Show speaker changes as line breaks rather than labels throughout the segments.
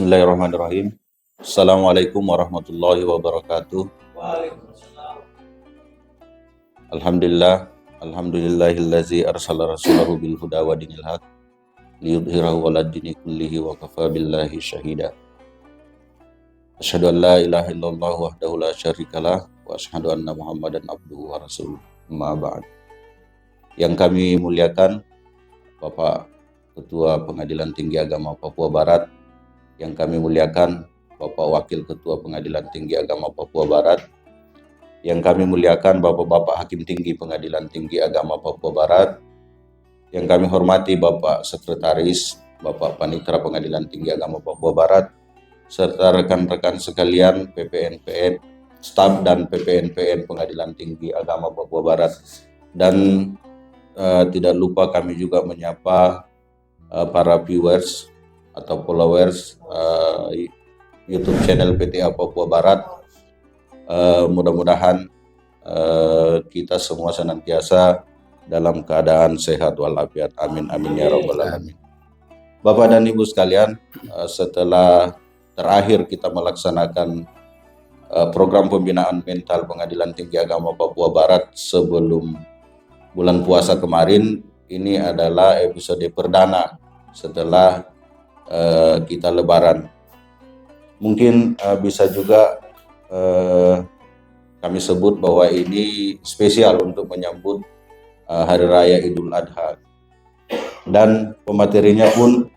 Bismillahirrahmanirrahim. Assalamualaikum warahmatullahi wabarakatuh. Alhamdulillahillazi arsala rasulahu bil huda wa dinil haq liyudhhirahu 'alad dini kullihi wa kafa billahi syahida. Asyhadu an la ilaha illallah wahdahu la syarikalah wa asyhadu anna Muhammadan abduhu wa rasuluh. Amma ba'd. Yang kami muliakan Bapak Ketua Pengadilan Tinggi Agama Papua Barat, yang kami muliakan Bapak Wakil Ketua Pengadilan Tinggi Agama Papua Barat, yang kami muliakan Bapak-Bapak Hakim Tinggi Pengadilan Tinggi Agama Papua Barat, yang kami hormati Bapak Sekretaris, Bapak Panitra Pengadilan Tinggi Agama Papua Barat, serta rekan-rekan sekalian PPNPN, staf dan PPNPN Pengadilan Tinggi Agama Papua Barat. Dan tidak lupa kami juga menyapa para viewers atau followers YouTube channel PTA Papua Barat. Mudah-mudahan kita semua senantiasa dalam keadaan sehat walafiat. Amin amin ya rabbal alamin. Bapak dan Ibu sekalian, setelah terakhir kita melaksanakan program pembinaan mental Pengadilan Tinggi Agama Papua Barat sebelum bulan puasa kemarin, ini adalah episode perdana setelah kita lebaran. Mungkin bisa juga kami sebut bahwa ini spesial untuk menyambut Hari Raya Idul Adha. Dan pematerinya pun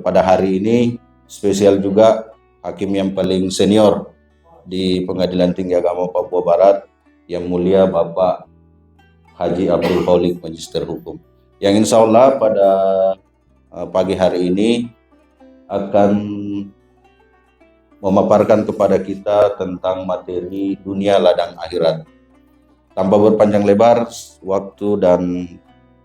pada hari ini spesial juga hakim yang paling senior di Pengadilan Tinggi Agama Papua Barat, yang mulia Bapak Haji Abdul Khaliq, Magister Hukum, yang insya Allah pada pagi hari ini akan memaparkan kepada kita tentang materi dunia ladang akhirat. Tanpa berpanjang lebar, waktu dan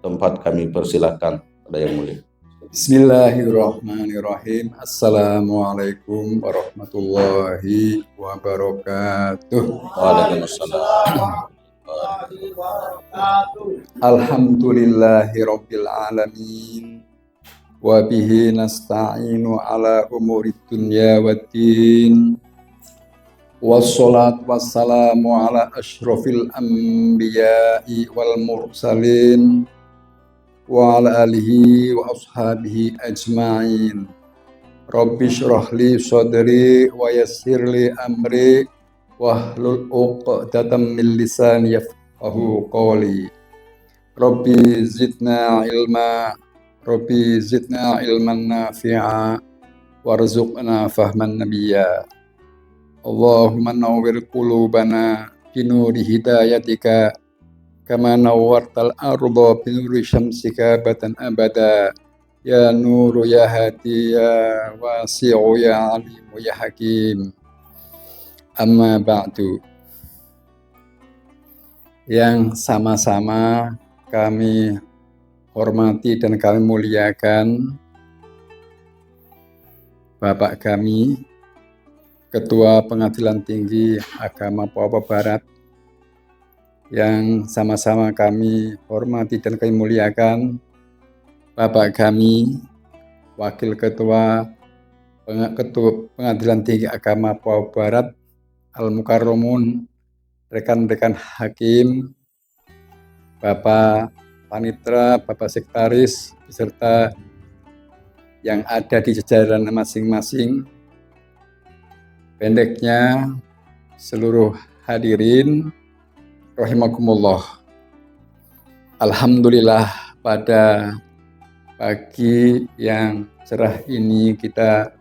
tempat kami persilahkan pada yang mulia.
Bismillahirrahmanirrahim. Assalamualaikum warahmatullahi wabarakatuh.
Waalaikumsalam.
Alhamdulillahirabbil alamin. Wa bihi nasta'inu ala umurid dunya waddin. Wassalatu wassalamu ala asyrafil anbiya'i wal mursalin wa ala alihi wa ashabihi ajma'in. Rabbi shrah li sadri wa yassir li amri wahlul 'uqdatam min lisani yafqahu qawli. Rabbi zidna ilman nafi'a warzuqna fahman nabiyya. Allahumma nawwir qulubana binuri hidayatika kama nawwartal arda binuri syamsika batan abada. Ya nuru ya hadi ya wasi'u ya alimu ya hakim. Amma ba'du. Yang sama-sama kami hormati dan kami muliakan Bapak kami, Ketua Pengadilan Tinggi Agama Papua Barat, yang sama-sama kami hormati dan kami muliakan Bapak kami, Wakil Ketua Pengadilan Tinggi Agama Papua Barat, Al-Mukarramun, rekan-rekan hakim, Bapak Panitra, Bapak Sekretaris, beserta yang ada di jajaran masing-masing. Pendeknya, seluruh hadirin rahimakumullah. Alhamdulillah, pada pagi yang cerah ini kita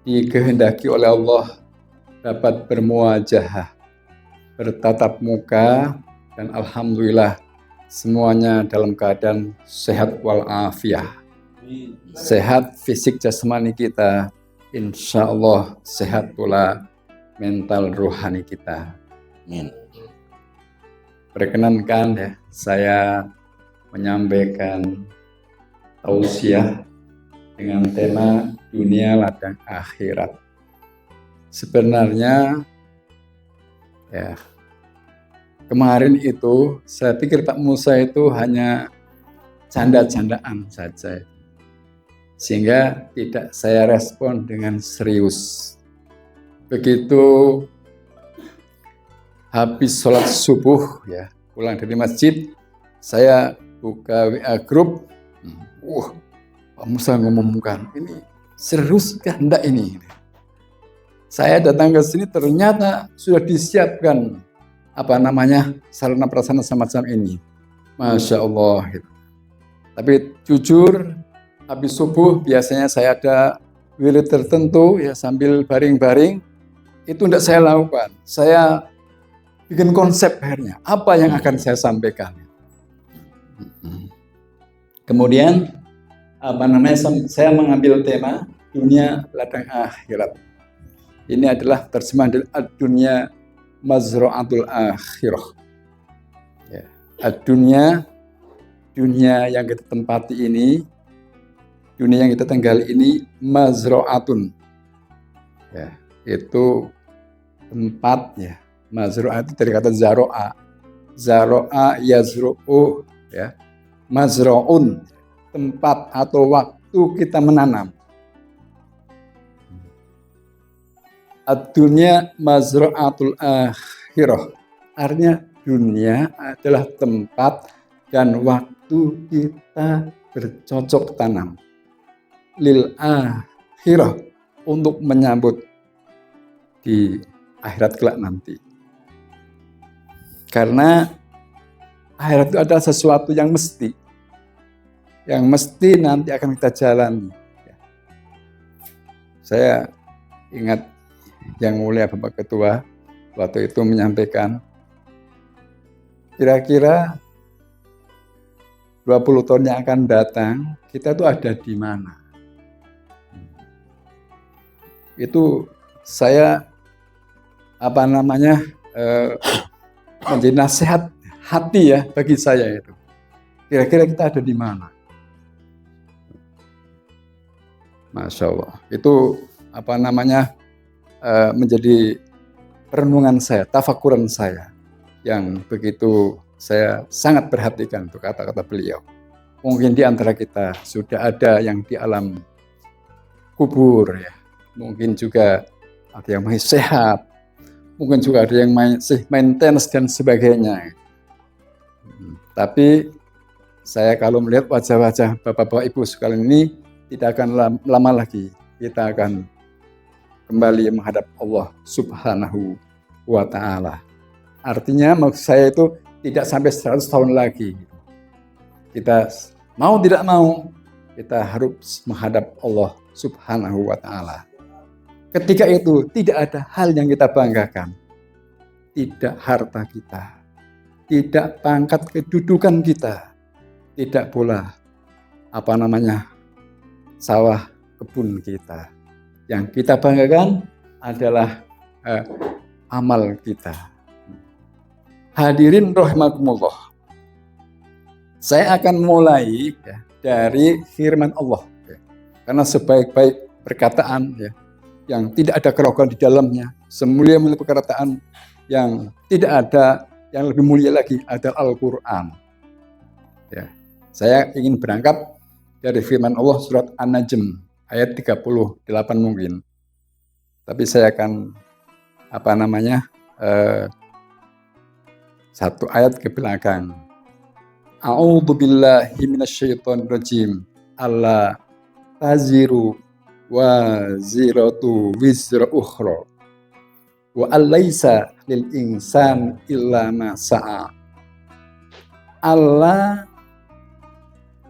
dikehendaki oleh Allah dapat bermuajahah, bertatap muka, dan alhamdulillah semuanya dalam keadaan sehat walafiat. Sehat fisik jasmani kita, insya Allah sehat pula mental rohani kita.
Amin.
Perkenankan ya, saya menyampaikan tausiah dengan tema dunia ladang akhirat. Sebenarnya ya, kemarin itu saya pikir Pak Musa itu hanya canda-candaan saja. sehingga tidak saya respon dengan serius. Begitu habis sholat subuh ya, pulang dari masjid, saya buka WA grup. Pak Musa ngumumkan, ini serius kah enggak ini? Saya datang ke sini ternyata sudah disiapkan sarana prasarana semacam ini. Masya Allah. Gitu. Tapi jujur, habis subuh biasanya saya ada wirid tertentu ya sambil baring-baring, itu tidak saya lakukan. Saya bikin konsep akhirnya, apa yang akan saya sampaikan. Kemudian saya mengambil tema dunia ladang akhirat. Ini adalah terjemahan dari dunia mazra'atul akhirah. Ya, dunia yang kita tempati ini, dunia yang kita tinggali ini mazra'atun. Ya, itu tempat ya. Mazra'at itu dari kata zaro'a. Zaro'a yazru'u ya. Mazra'un, tempat atau waktu kita menanam. Ad-dunya mazra'atul akhirah. Artinya dunia adalah tempat dan waktu kita bercocok tanam. Lil akhirah, untuk menyambut di akhirat kelak nanti. Karena akhirat itu adalah sesuatu yang mesti nanti akan kita jalani. Saya ingat yang mulia Bapak Ketua waktu itu menyampaikan, kira-kira 20 tahun yang akan datang, kita tuh ada di mana? Itu saya menjadi nasihat hati ya bagi saya itu. Kira-kira kita ada di mana? Masya Allah. Itu menjadi renungan saya, tafakuran saya yang begitu saya sangat perhatikan untuk kata-kata beliau. Mungkin di antara kita sudah ada yang di alam kubur ya. Mungkin juga ada yang masih sehat. Mungkin juga ada yang masih maintenance dan sebagainya. Tapi saya kalau melihat wajah-wajah Bapak-Bapak Ibu sekalian ini, tidak akan lama lagi kita akan kembali menghadap Allah Subhanahu wa Ta'ala. Artinya maksud saya itu tidak sampai 100 tahun lagi. Kita mau tidak mau, kita harus menghadap Allah Subhanahu wa Ta'ala. Ketika itu tidak ada hal yang kita banggakan. Tidak harta kita, tidak pangkat kedudukan kita, tidak pula sawah kebun kita. Yang kita banggakan adalah amal kita. Hadirin rahimakumullah. Saya akan mulai dari firman Allah. Karena sebaik-baik perkataan yang tidak ada keraguan di dalamnya, semulia-mulia perkataan yang tidak ada yang lebih mulia lagi adalah Al-Quran. Ya. Saya ingin berangkat dari firman Allah surat An-Najm ayat 38 mungkin. Tapi saya akan satu ayat ke belakang. A'udzu billahi minasyaitonir rajim. Alla taziru waziratu wizra ukhra. Wa alaysa lil insan illa ma sa'a. Alla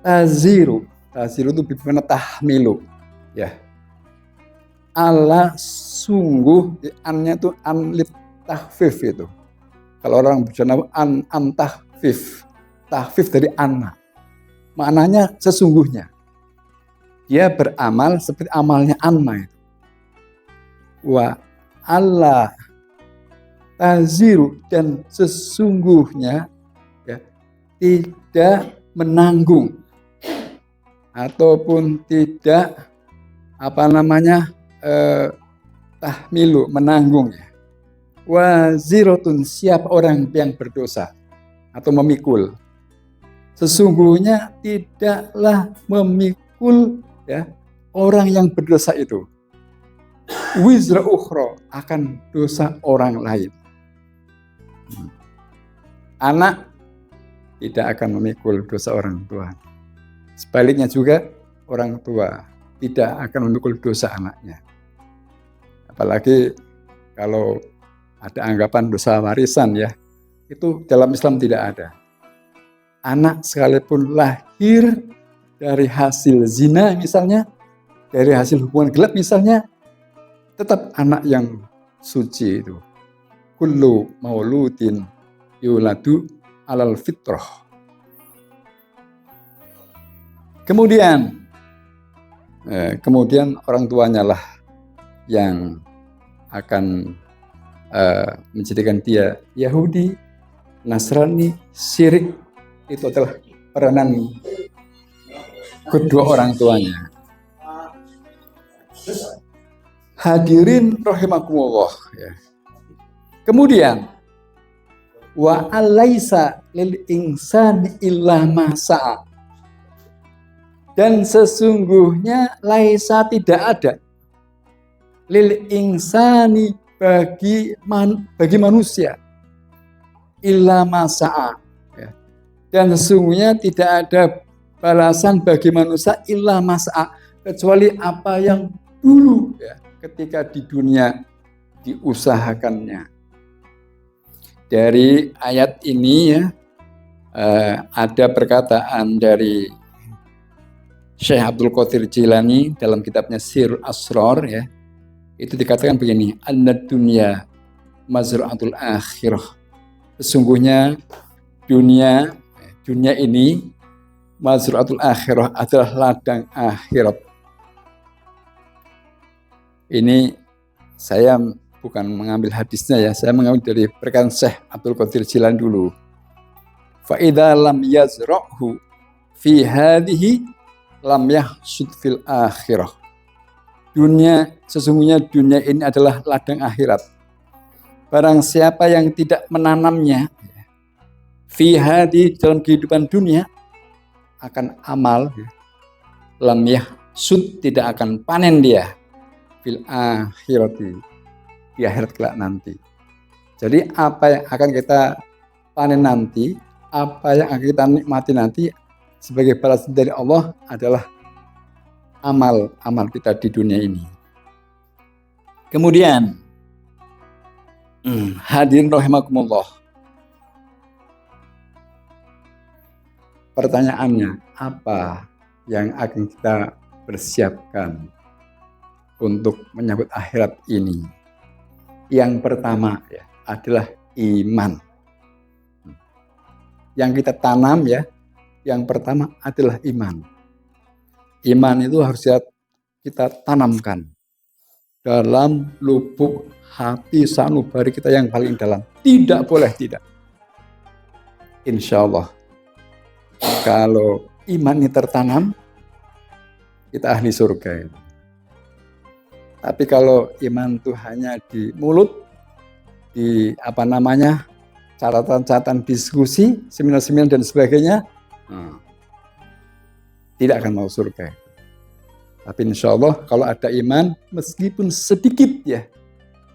taziru itu bermakna tahmilu ya. Alla sungguh, annya itu anlit tahfif itu. Kalau orang bicara an tahfif dari anna. Maknanya sesungguhnya. Dia beramal seperti amalnya anna itu. Wa Allah taziru, dan sesungguhnya tidak menanggung ataupun tidak tahmilu, menanggung ya. Waziratun, siapa orang yang berdosa atau memikul, sesungguhnya tidaklah memikul orang yang berdosa itu wizra ukhra, akan dosa orang lain. Anak tidak akan memikul dosa orang tua. Sebaliknya juga orang tua tidak akan memikul dosa anaknya. Apalagi kalau ada anggapan dosa warisan ya, itu dalam Islam tidak ada. Anak sekalipun lahir dari hasil zina misalnya, dari hasil hubungan gelap misalnya, tetap anak yang suci itu. Kullu mauludin yuladu alal fitrah. Kemudian orang tuanya lah yang akan menjadikan dia Yahudi, Nasrani, syirik. Itu adalah peranan kedua orang tuanya. Hadirin rahimakumullah. Ya. Kemudian wa alaisa lil insani illa ma sa'a. Dan sesungguhnya laisa tidak ada lil insani bagi manusia illa ma sa'a. Ya. Dan sesungguhnya tidak ada balasan bagi manusia illa ma sa'a, kecuali apa yang dulu ya, ketika di dunia diusahakannya. Dari ayat ini ya, ada perkataan dari Syekh Abdul Qadir Jilani dalam kitabnya Sirrul Asrar ya. Itu dikatakan begini, annad dunya mazra'atul akhirah. Sesungguhnya dunia ini mazra'atul akhirah adalah ladang akhirat. Ini saya bukan mengambil hadisnya ya, saya mengambil dari perkataan Syekh Abdul Qadir Jilani dulu. Fa idza lam yazra'hu fi hadhihi lam yahsud fil akhirah. Sesungguhnya dunia ini adalah ladang akhirat. Barang siapa yang tidak menanamnya fi hadhi, dalam kehidupan dunia, akan amal lam yahsud, tidak akan panen dia fil akhirati, di akhirat kelak nanti. Jadi apa yang akan kita panen nanti, apa yang akan kita nikmati nanti sebagai balasan dari Allah adalah amal kita di dunia ini. Kemudian hadirin rahimakumullah, pertanyaannya, apa yang akan kita persiapkan untuk menyambut akhirat ini? Yang pertama ya adalah iman. Yang kita tanam ya, yang pertama adalah iman. Iman itu harus kita tanamkan dalam lubuk hati sanubari kita yang paling dalam. Tidak boleh tidak. Insya Allah, kalau iman ini tertanam, kita ahli surga. Tapi kalau iman itu hanya di mulut, di catatan-catatan diskusi, seminar-seminar dan sebagainya, tidak akan mau surga. Tapi insya Allah kalau ada iman, meskipun sedikit ya,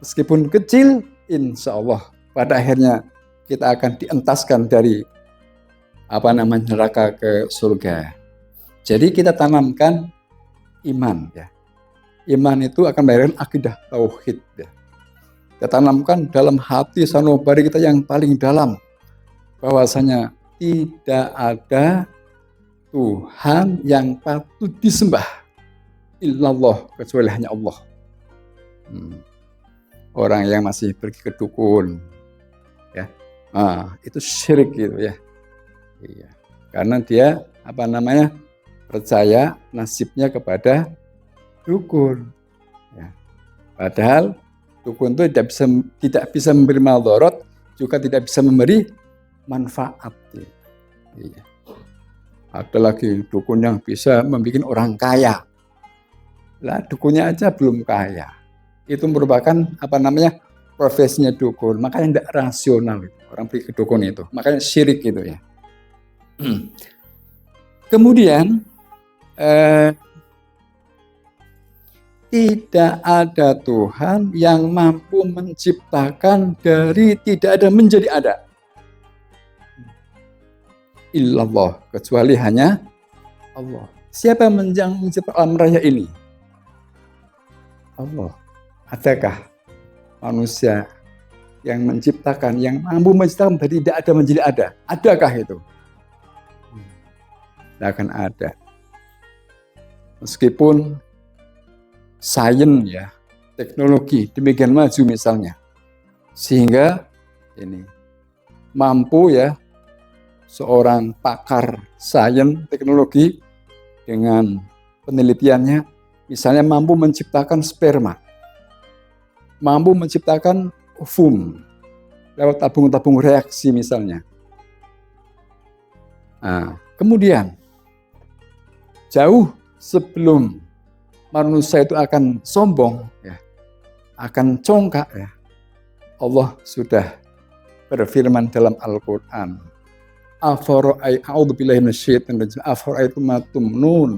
meskipun kecil, insya Allah pada akhirnya kita akan dientaskan dari neraka ke surga. Jadi kita tanamkan iman ya. Iman itu akan melahirkan akidah tauhid ya. Kita tanamkan dalam hati sanubari kita yang paling dalam, bahwasanya tidak ada Tuhan yang patut disembah illallah, kecuali hanya Allah. Orang yang masih pergi ke dukun ya, itu syirik gitu ya. Iya. Karena dia percaya nasibnya kepada dukun ya. Padahal dukun itu tidak bisa memberi madarat, juga tidak bisa memberi manfaat ya. Iya. Ada lagi dukun yang bisa membuat orang kaya. Lah dukunnya aja belum kaya. Itu merupakan profesinya dukun. Makanya tidak rasional orang pergi ke dukun itu. Makanya syirik itu ya. Kemudian tidak ada Tuhan yang mampu menciptakan dari tidak ada menjadi ada. Illallah, kecuali hanya Allah. Siapa yang menciptakan alam raya ini? Allah. Adakah manusia yang menciptakan, yang mampu menciptakan dari tidak ada menjadi ada? Adakah itu? Tidak akan ada. Meskipun sains ya, teknologi demikian maju misalnya, sehingga ini mampu ya seorang pakar sains teknologi dengan penelitiannya, misalnya mampu menciptakan sperma, mampu menciptakan ovum lewat tabung-tabung reaksi misalnya. Nah, kemudian jauh sebelum manusia itu akan sombong, ya, akan congkak, ya, Allah sudah berfirman dalam Al-Quran, a'udzubillahi minasyaitonir rajim, afara'aytum ma tumnun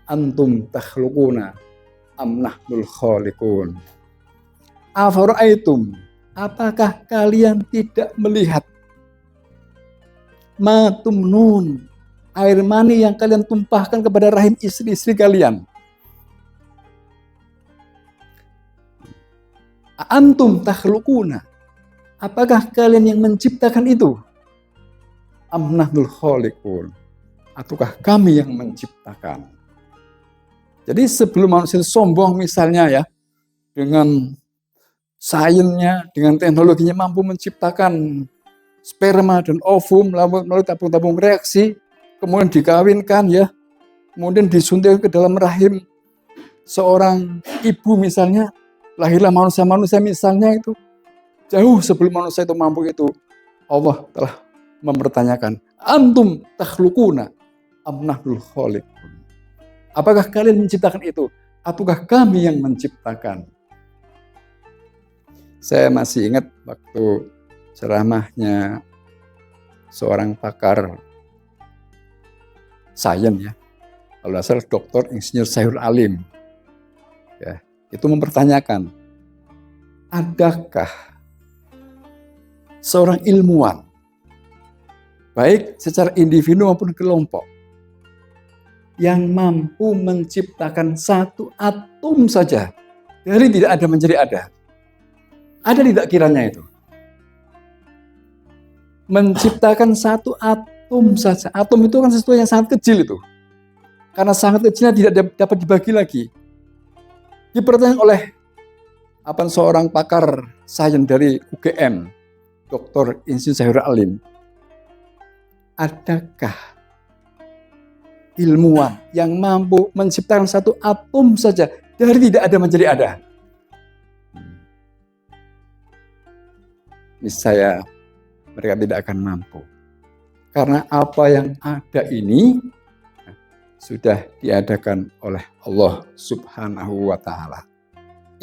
antum takhluquna am nahnul khaliqun. Afara'aytum, apakah kalian tidak melihat ma tumnun, air mani yang kalian tumpahkan kepada rahim istri-istri kalian? Antum takhluquna, apakah kalian yang menciptakan itu? Am nahnul khaliqun, ataukah kami yang menciptakan? Jadi sebelum manusia sombong misalnya ya, dengan sainsnya, dengan teknologinya mampu menciptakan sperma dan ovum melalui tabung-tabung reaksi, kemudian dikawinkan ya, kemudian disuntik ke dalam rahim seorang ibu misalnya, lahirlah manusia-manusia misalnya itu. Jauh sebelum manusia itu mampu itu, Allah telah mempertanyakan, antum takhluquna am nahnul khaliqun. Apakah kalian menciptakan itu? Ataukah kami yang menciptakan? Saya masih ingat waktu ceramahnya seorang pakar sains ya, kalau asal Dr. Insinyur Syahrul Alim, ya, itu mempertanyakan, adakah seorang ilmuwan, baik secara individu maupun kelompok, yang mampu menciptakan satu atom saja dari tidak ada menjadi ada? Ada tidak kiranya itu? Menciptakan satu atom saja. Atom itu kan sesuatu yang sangat kecil itu. Karena sangat kecilnya tidak dapat dibagi lagi. Dipertanyakan oleh seorang pakar sains dari UGM, Dr. Insinyur Syahrul Alim. Adakah ilmuwan yang mampu menciptakan satu atom saja dari tidak ada menjadi ada? Niscaya mereka tidak akan mampu. Karena apa yang ada ini sudah diadakan oleh Allah Subhanahu wa Ta'ala.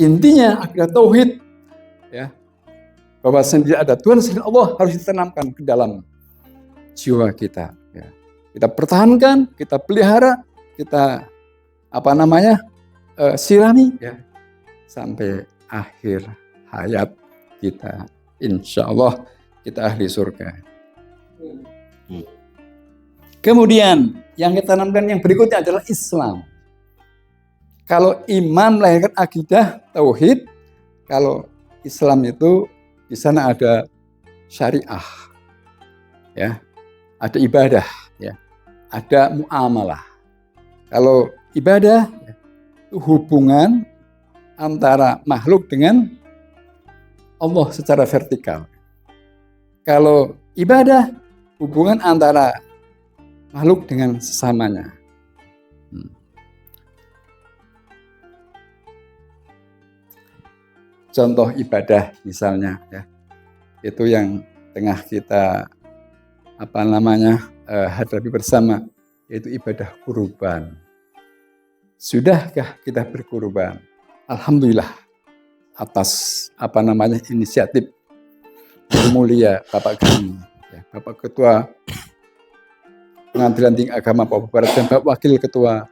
Intinya akidah tauhid, ya, bahwa sendiri ada Tuhan selain Allah harus ditanamkan ke dalam jiwa kita. Ya. Kita pertahankan, kita pelihara, kita sirami, ya, sampai akhir hayat kita. Insya Allah kita ahli surga. Kemudian yang kita tanamkan yang berikutnya adalah Islam. Kalau iman melahirkan akidah tauhid, kalau Islam itu di sana ada syariah, ya, ada ibadah, ya, ada muamalah. Kalau ibadah itu hubungan antara makhluk dengan Allah secara vertikal. Kalau ibadah, hubungan antara makhluk dengan sesamanya. Contoh ibadah misalnya, ya, itu yang tengah kita hadapi bersama, yaitu ibadah kurban. Sudahkah kita berkurban? Alhamdulillah atas inisiatif mulia Bapak kami, ya, Bapak Ketua Pengadilan Tinggi Agama Papua Barat dan Bapak Wakil Ketua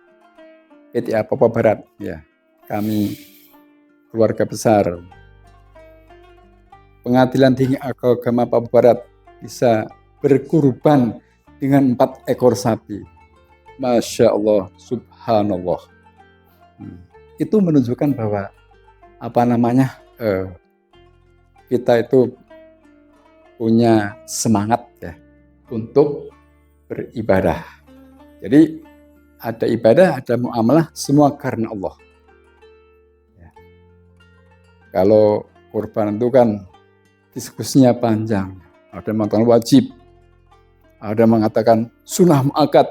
PTA Papua Barat, ya. kami keluarga besar Pengadilan Tinggi Agama Papua Barat bisa berkurban dengan 4 ekor sapi. Masya Allah, subhanallah. Itu menunjukkan bahwa kita itu punya semangat ya untuk beribadah. Jadi ada ibadah, ada muamalah, semua karena Allah. Ya. Kalau kurban itu kan diskusinya panjang. Ada yang mengatakan wajib, ada yang mengatakan sunnah muakkad,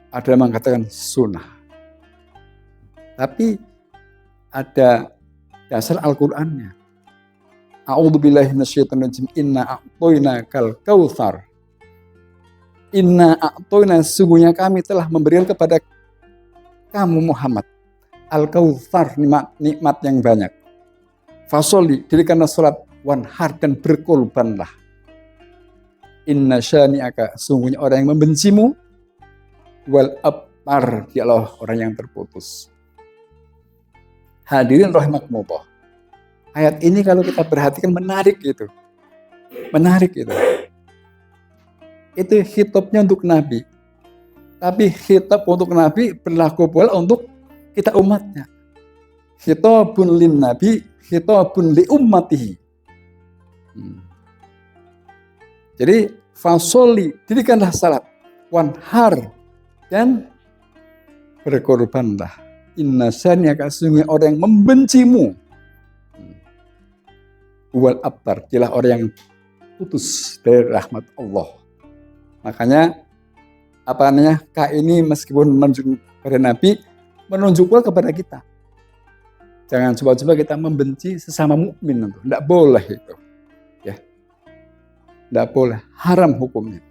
ada yang mengatakan sunnah. Tapi ada dasar Al-Qur'annya. A'udzubillahi minasyaitonirrajim. Inna a'toinakal kautsar. Inna a'toina, sungguhnya kami telah memberikan kepada kamu Muhammad al-kautsar, nikmat yang banyak. Fasholli, dirikanlah salat, wanhar, dan berkorbanlah. Inna syani'aka, sungguhnya orang yang membencimu, wal abtar, dialah orang yang terputus. Hadirin rahimakumullah. Ayat ini kalau kita perhatikan menarik gitu. Menarik itu. Itu khitabnya untuk Nabi. Tapi khitab untuk Nabi berlaku pula untuk kita umatnya. Khitabun lin Nabi, khitabun li ummatihi. Jadi fasholli, dirikanlah salat, wanhar, dan berkorbanlah. Inna syani'aka, sesungguhnya orang yang membencimu, wal abtar, dialah orang yang putus dari rahmat Allah. Makanya K ini meskipun menunjuk kepada Nabi, menunjuk pula kepada kita. Jangan coba-coba kita membenci sesama mukmin, itu tidak boleh itu. Ya. Tidak boleh, haram hukumnya.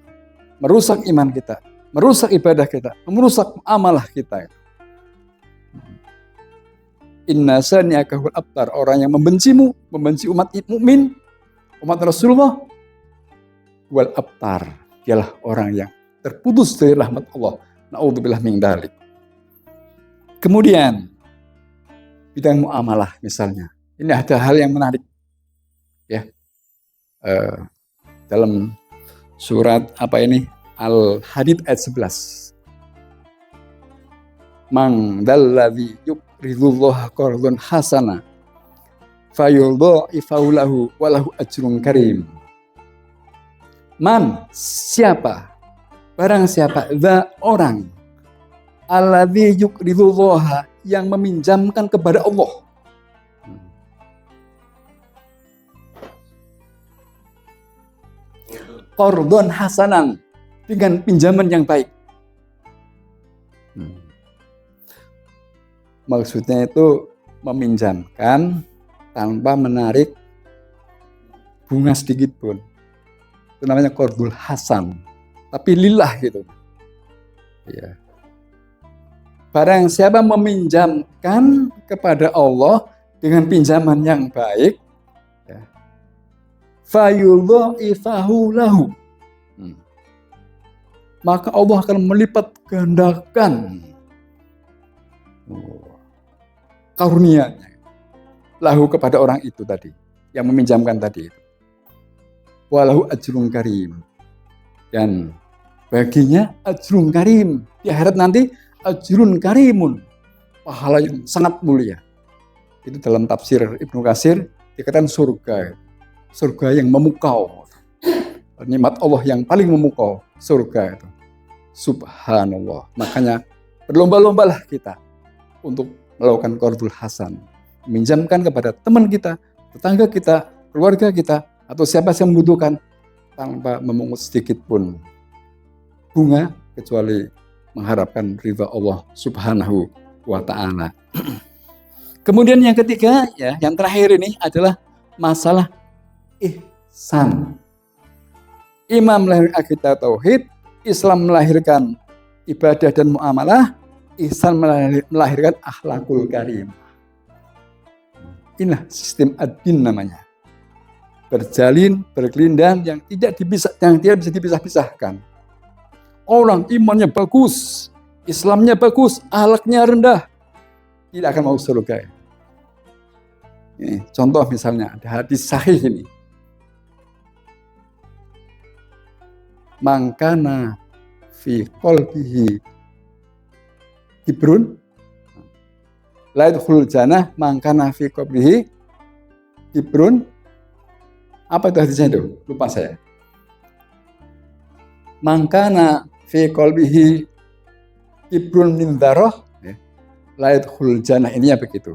Merusak iman kita, merusak ibadah kita, merusak amalah kita. Inna syani'aka wal abtar, orang yang membencimu, membenci umat mukmin, umat Rasulullah, wal abtar, dialah orang yang terputus dari rahmat Allah. Na'udzubillah min dzalik. Kemudian bidang muamalah misalnya. Ini ada hal yang menarik. Ya. Dalam surat Al-Hadid ayat 11. Man dalladzi yuqridullaha qardan hasana fayudha'ifahu lahu wa lahu ajrun karim. Man, siapa? Barang siapa? Orang alladzi yuqridullaha, yang meminjamkan kepada Allah. Qardon hasanan, dengan pinjaman yang baik. Maksudnya itu meminjamkan tanpa menarik bunga sedikit pun. Itu namanya qardul hasan. Tapi lillah gitu. Ya. Barang siapa meminjamkan kepada Allah dengan pinjaman yang baik, ya, fayudha'ifahu lahu, maka Allah akan melipat gandakan karunia-Nya lahu kepada orang itu tadi, yang meminjamkan tadi itu. Walahu ajrun karim, dan baginya ajrun karim di akhirat nanti, ajrun karimun, pahala yang sangat mulia. Itu dalam tafsir Ibnu Katsir dikatakan surga yang memukau, nikmat Allah yang paling memukau, surga itu. Subhanallah. Makanya berlomba-lombalah kita untuk melakukan qardul hasan, meminjamkan kepada teman kita, tetangga kita, keluarga kita, atau siapa yang membutuhkan, tanpa memungut sedikit pun bunga, kecuali mengharapkan ridha Allah Subhanahu wa ta'ala. Kemudian yang ketiga, ya, yang terakhir ini adalah masalah ihsan. Imam melahirkan akidah tauhid, Islam melahirkan ibadah dan muamalah, ihsan melahirkan akhlakul karim. Inilah sistem ad-din namanya. Berjalin, berkelindan yang tidak bisa dipisah-pisahkan. Orang imannya bagus, Islamnya bagus, akhlaknya rendah, tidak akan masuk surga. Ini contoh misalnya ada hadis sahih ini. Mangkana fi qalbihi kibrun la yadkhulul jannah mangkana fi qalbihi kibrun. Apa itu hadisnya itu? Lupa saya. Mangkana fi qalbihi kibrun min dzarrah la yadkhulul jannah. Ini ya begitu.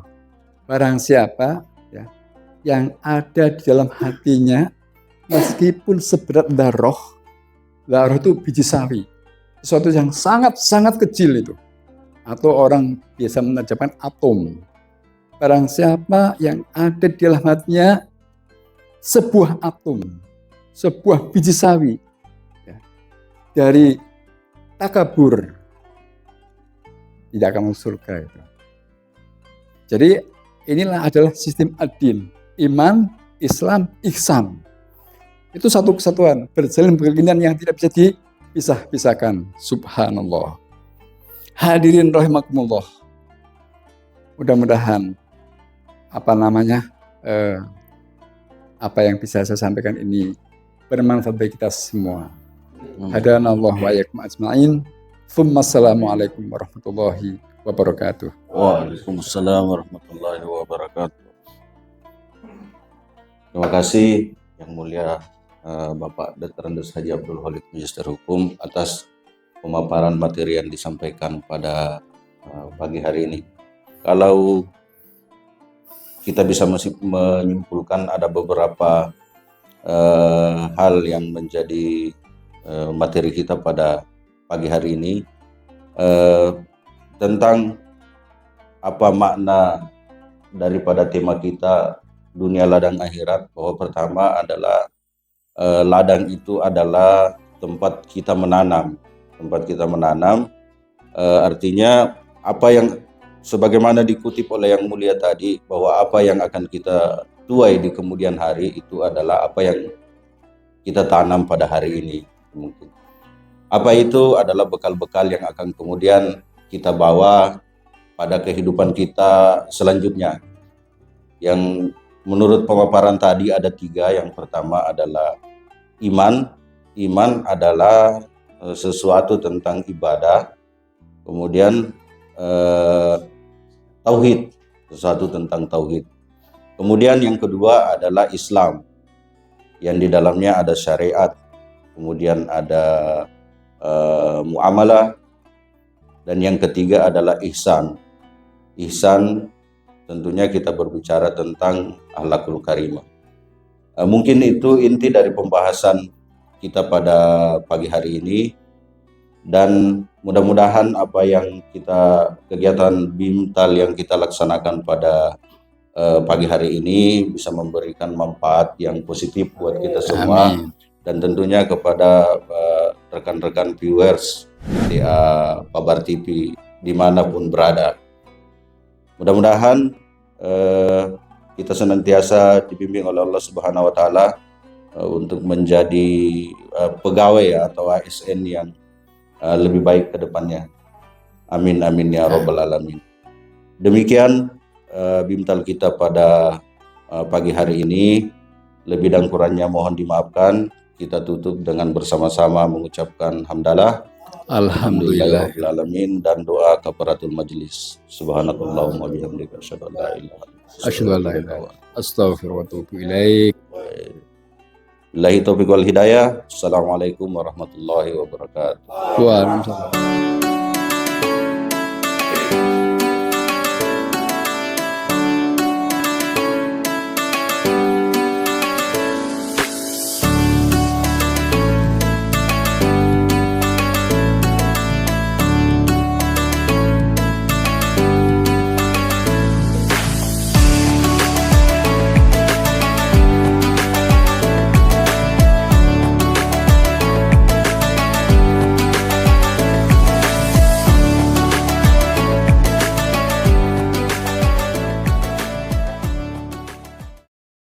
Barang siapa ya, yang ada di dalam hatinya meskipun seberat dzarrah itu biji sawi, sesuatu yang sangat-sangat kecil itu, atau orang biasa menerjemahkan atom. Barang siapa yang ada di dalam hatinya sebuah atom, sebuah biji sawi ya, dari takabur, tidak akan masuk surga itu. Jadi inilah adalah sistem ad-din, iman, Islam, ihsan. Itu satu kesatuan, berjalan berkelindan yang tidak bisa dipisah-pisahkan. Subhanallah. Hadirin rahimakumullah. Mudah-mudahan apa yang bisa saya sampaikan ini bermanfaat bagi kita semua. Hadanallah wa iyyakum ajma'in. Assalamualaikum warahmatullahi wabarakatuh.
Waalaikumsalam warahmatullahi wabarakatuh. Terima kasih Yang Mulia Bapak Dr. Andes Haji Abdul Khalid Magister Hukum atas pemaparan materi yang disampaikan pada pagi hari ini. Kalau kita bisa masih menyimpulkan ada beberapa hal yang menjadi materi kita pada pagi hari ini tentang apa makna daripada tema kita dunia ladang akhirat, bahwa pertama adalah ladang itu adalah tempat kita menanam. Artinya apa yang sebagaimana dikutip oleh Yang Mulia tadi, bahwa apa yang akan kita tuai di kemudian hari itu adalah apa yang kita tanam pada hari ini. Mungkin apa itu adalah bekal-bekal yang akan kemudian kita bawa pada kehidupan kita selanjutnya. Yang menurut pemaparan tadi ada 3. Yang pertama adalah iman. Iman adalah sesuatu tentang ibadah. Kemudian tauhid, sesuatu tentang tauhid. Kemudian yang kedua adalah Islam, yang di dalamnya ada syariat. Kemudian ada muamalah. Dan yang ketiga adalah ihsan. Ihsan tentunya kita berbicara tentang akhlakul karimah. Mungkin itu inti dari pembahasan kita pada pagi hari ini, dan mudah-mudahan apa yang kegiatan BIMTAL yang kita laksanakan pada pagi hari ini bisa memberikan manfaat yang positif buat kita semua. Amin. Dan tentunya kepada rekan-rekan viewers di Pabar TV dimanapun berada. Mudah-mudahan kita senantiasa dibimbing oleh Allah Subhanahu wa Ta'ala untuk menjadi pegawai atau ASN yang lebih baik ke depannya. Amin amin ya rabbal alamin. Demikian BIMTAL kita pada pagi hari ini. Lebih dan kurangnya mohon dimaafkan. Kita tutup dengan bersama-sama mengucapkan hamdalah. Alhamdulillahirabbil alamin, dan doa kafaratul majlis. Subhanakallahumma bihamdika asyhadu an la ilaha illa anta
astaghfiruka wa atubu ilaik.
Billahi taufiq wal hidayah. Assalamualaikum warahmatullahi wabarakatuh.
Waalaikumsalam.